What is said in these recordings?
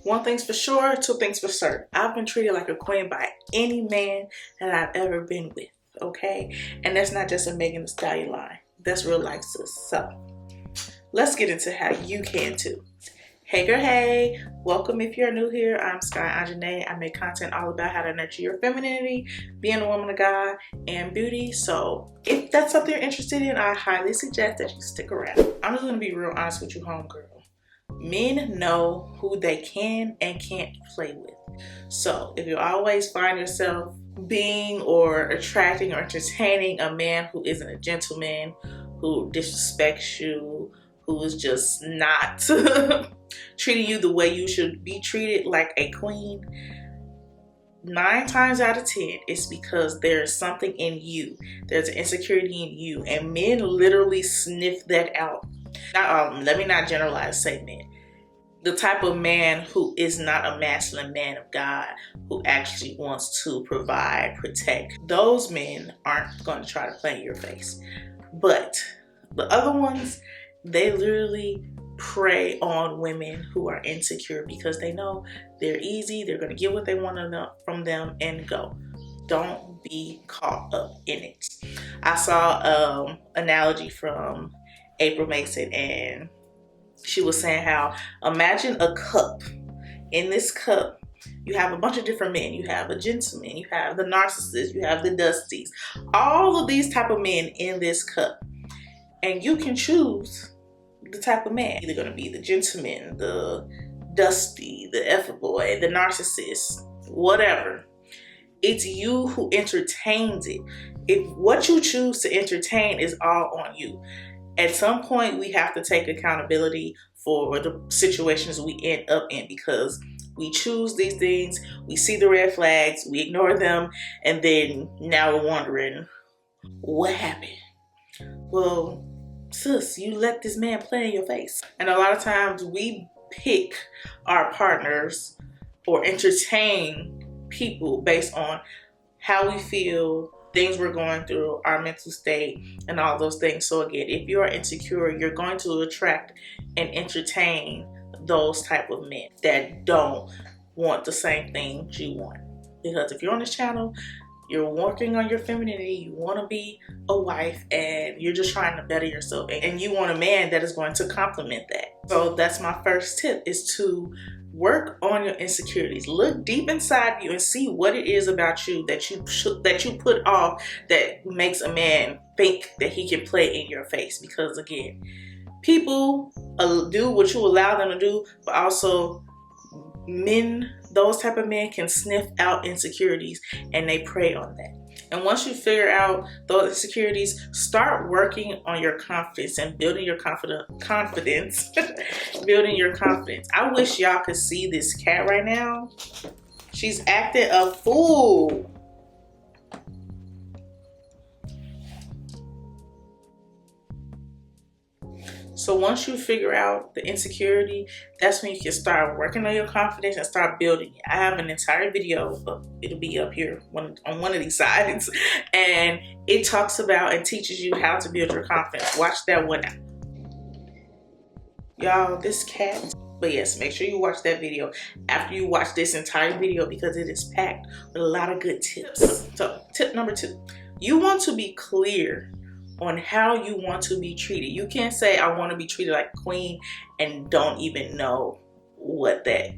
One thing's for sure, two things for certain. I've been treated like a queen by any man that I've ever been with, okay? And that's not just a Megan Thee Stallion line. That's real life, sis. So, let's get into how you can too. Hey girl, hey. Welcome if you're new here. I'm Sky Anjanae. I make content all about how to nurture your femininity, being a woman of God, and beauty. So if that's something you're interested in, I highly suggest that you stick around. I'm just gonna be real honest with you, homegirl. Men know who they can and can't play with. So if you always find yourself being or attracting or entertaining a man who isn't a gentleman, who disrespects you, who is just not treating you the way you should be treated, like a queen, 9 times out of 10, it's because there's something in you. There's an insecurity in you, and men literally sniff that out. Let me not generalize, say men. The type of man who is not a masculine man of God, who actually wants to provide, protect, those men aren't going to try to play in your face. But the other ones, they literally prey on women who are insecure because they know they're easy, they're going to get what they want from them and go. Don't be caught up in it. I saw an analogy from April Mason, and she was saying how, imagine a cup. In this cup, you have a bunch of different men. You have a gentleman, you have the narcissist, you have the dusties, all of these type of men in this cup. And you can choose the type of man. Either going to be the gentleman, the dusty, the effer boy, the narcissist, whatever. It's you who entertains it. If what you choose to entertain is all on you. At some point, we have to take accountability for the situations we end up in, because we choose these things, we see the red flags, we ignore them, and then now we're wondering, what happened? Well, sis, you let this man play in your face. And a lot of times we pick our partners or entertain people based on how we feel, things we're going through, our mental state, and all those things. So again, if you are insecure, you're going to attract and entertain those type of men that don't want the same things you want. Because if you're on this channel, you're working on your femininity, you want to be a wife, and you're just trying to better yourself, and you want a man that is going to complement that. So that's my first tip, is to work on your insecurities. Look deep inside you and see what it is about you that you put off that makes a man think that he can play in your face. Because again, people do what you allow them to do, but also men, those type of men can sniff out insecurities and they prey on that. And once you figure out those insecurities, start working on your confidence and building your confidence. Building your confidence. I wish y'all could see this cat right now. She's acting a fool. So once you figure out the insecurity, that's when you can start working on your confidence and start building it. I have an entire video, but it'll be up here on one of these sides. And it talks about and teaches you how to build your confidence. Watch that one out. Y'all, this cat. But yes, make sure you watch that video after you watch this entire video, because it is packed with a lot of good tips. So tip number 2, you want to be clear on how you want to be treated. You can't say, I want to be treated like a queen, and don't even know what that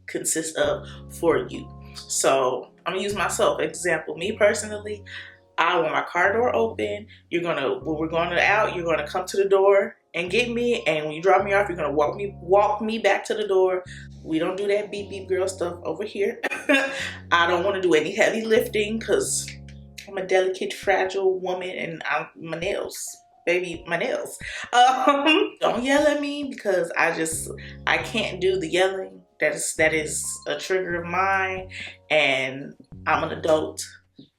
consists of for you. So I'm gonna use myself example. Me personally, I want my car door open. When we're going out, you're gonna come to the door and get me, and when you drop me off, you're gonna walk me back to the door. We don't do that beep beep girl stuff over here. I don't want to do any heavy lifting, because I'm a delicate, fragile woman, and my nails. Don't yell at me, because I can't do the yelling. That is a trigger of mine, and I'm an adult.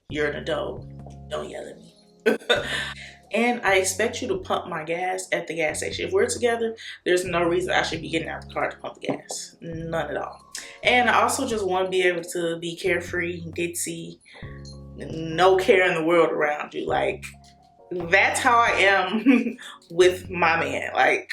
You're an adult. Don't yell at me. And I expect you to pump my gas at the gas station. If we're together, there's no reason I should be getting out the car to pump the gas. None at all. And I also just want to be able to be carefree, ditzy, no care in the world around you. Like, that's how I am with my man. Like,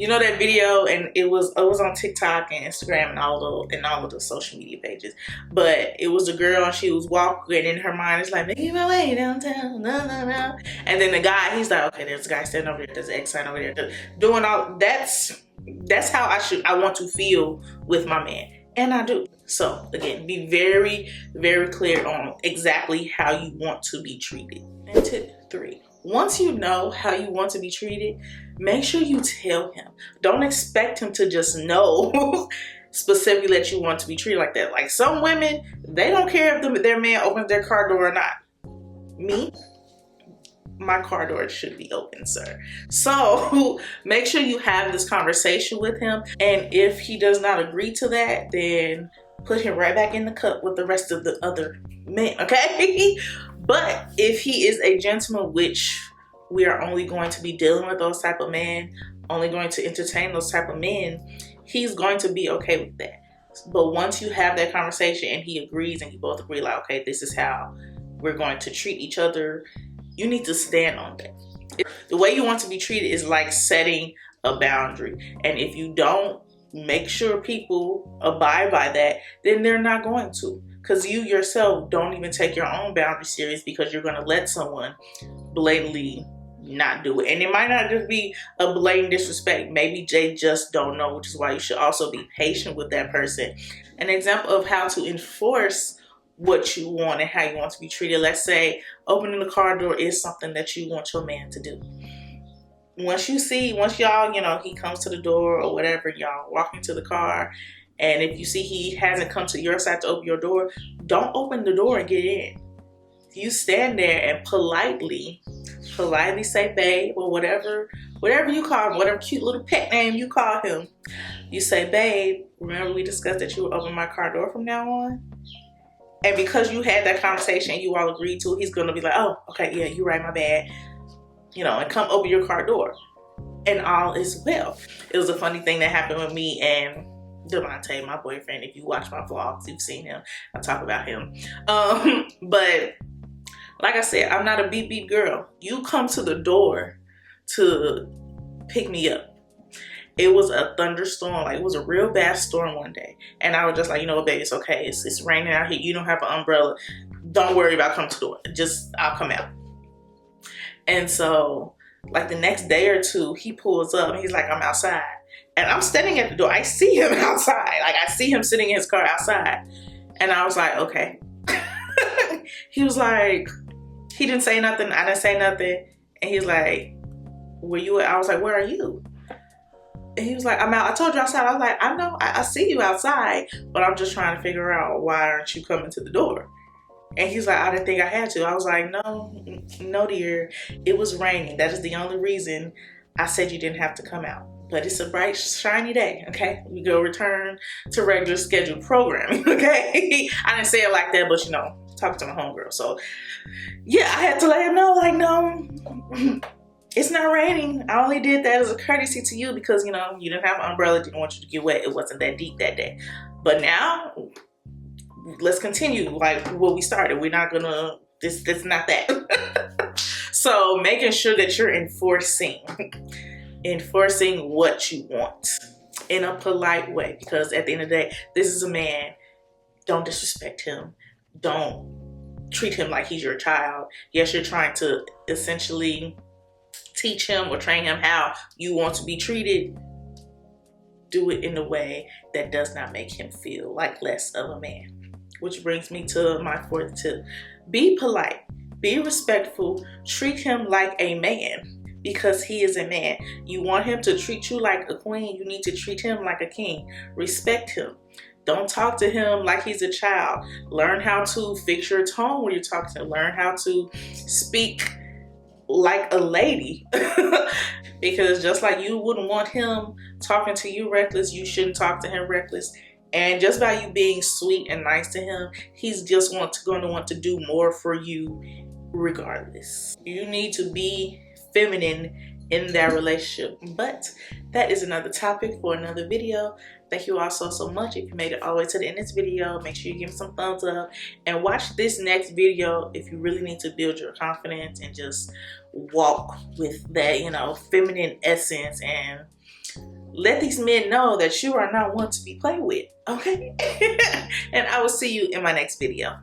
You know that video, and it was on TikTok and Instagram and all of the social media pages. But it was a girl, and she was walking, in her mind it's like, making my way downtown, no, no, no. And then the guy, he's like, okay, there's a guy standing over there, there's an X sign over there, doing all that's how I want to feel with my man. And I do. So again, be very, very clear on exactly how you want to be treated. And tip 3. Once you know how you want to be treated, make sure you tell him. Don't expect him to just know specifically that you want to be treated like that. Like some women, they don't care if their man opens their car door or not. Me, my car door should be open, sir. So make sure you have this conversation with him. And if he does not agree to that, then put him right back in the cup with the rest of the other men, okay? But if he is a gentleman, which we are only going to be dealing with those type of men, only going to entertain those type of men, he's going to be okay with that. But once you have that conversation and he agrees and you both agree like, okay, this is how we're going to treat each other, you need to stand on that. The way you want to be treated is like setting a boundary. And if you don't make sure people abide by that, then they're not going to. Because you yourself don't even take your own boundary serious because you're going to let someone blatantly not do it. And it might not just be a blatant disrespect. Maybe they just don't know, which is why you should also be patient with that person. An example of how to enforce what you want and how you want to be treated. Let's say opening the car door is something that you want your man to do. Once y'all, he comes to the door or whatever, y'all walking to the car, and if you see he hasn't come to your side to open your door, don't open the door and get in. You stand there and politely say babe or whatever you call him, whatever cute little pet name you call him. You say, babe, remember we discussed that you would open my car door from now on? And because you had that conversation and you all agreed to it, he's going to be like, oh, okay, yeah, you're right, my bad. And come open your car door. And all is well. It was a funny thing that happened with me and Devontae, my boyfriend. If you watch my vlogs, you've seen him. I talk about him. But like I said, I'm not a beep beep girl. You come to the door to pick me up. It was a thunderstorm. Like, it was a real bad storm one day. And I was just like, you know what, babe, it's okay. It's raining out here. You don't have an umbrella. Don't worry about coming to the door. I'll come out. And so, like, the next day or two, he pulls up and he's like, I'm outside. And I'm standing at the door. I see him outside. Like, I see him sitting in his car outside. And I was like, okay. He was like, he didn't say nothing. I didn't say nothing. And he was like, where you at? I was like, where are you? And he was like, I'm out. I told you outside. I was like, I know. I see you outside. But I'm just trying to figure out why aren't you coming to the door? And he's like, I didn't think I had to. I was like, no, dear. It was raining. That is the only reason I said you didn't have to come out. But it's a bright, shiny day, okay? We go return to regular scheduled programming, okay? I didn't say it like that, but talking to my homegirl. So, yeah, I had to let him know, like, no, it's not raining. I only did that as a courtesy to you because, you didn't have an umbrella, didn't want you to get wet. It wasn't that deep that day. But now, let's continue like what we started. We're not gonna, this not that. So making sure that you're enforcing what you want in a polite way, because at the end of the day, this is a man. Don't disrespect him. Don't treat him like he's your child. Yes, you're trying to essentially teach him or train him how you want to be treated. Do it in a way that does not make him feel like less of a man. Which brings me to my 4th tip. Be polite, be respectful, treat him like a man because he is a man. You want him to treat you like a queen, you need to treat him like a king. Respect him. Don't talk to him like he's a child. Learn how to fix your tone when you're talking to him. Learn how to speak like a lady. Because just like you wouldn't want him talking to you reckless, you shouldn't talk to him reckless. And just by you being sweet and nice to him, he's just going to want to do more for you regardless. You need to be feminine in that relationship. But that is another topic for another video. Thank you all so much. If you made it all the way to the end of this video, make sure you give me some thumbs up and watch this next video if you really need to build your confidence and just walk with that, feminine essence and let these men know that you are not one to be played with, okay? And I will see you in my next video.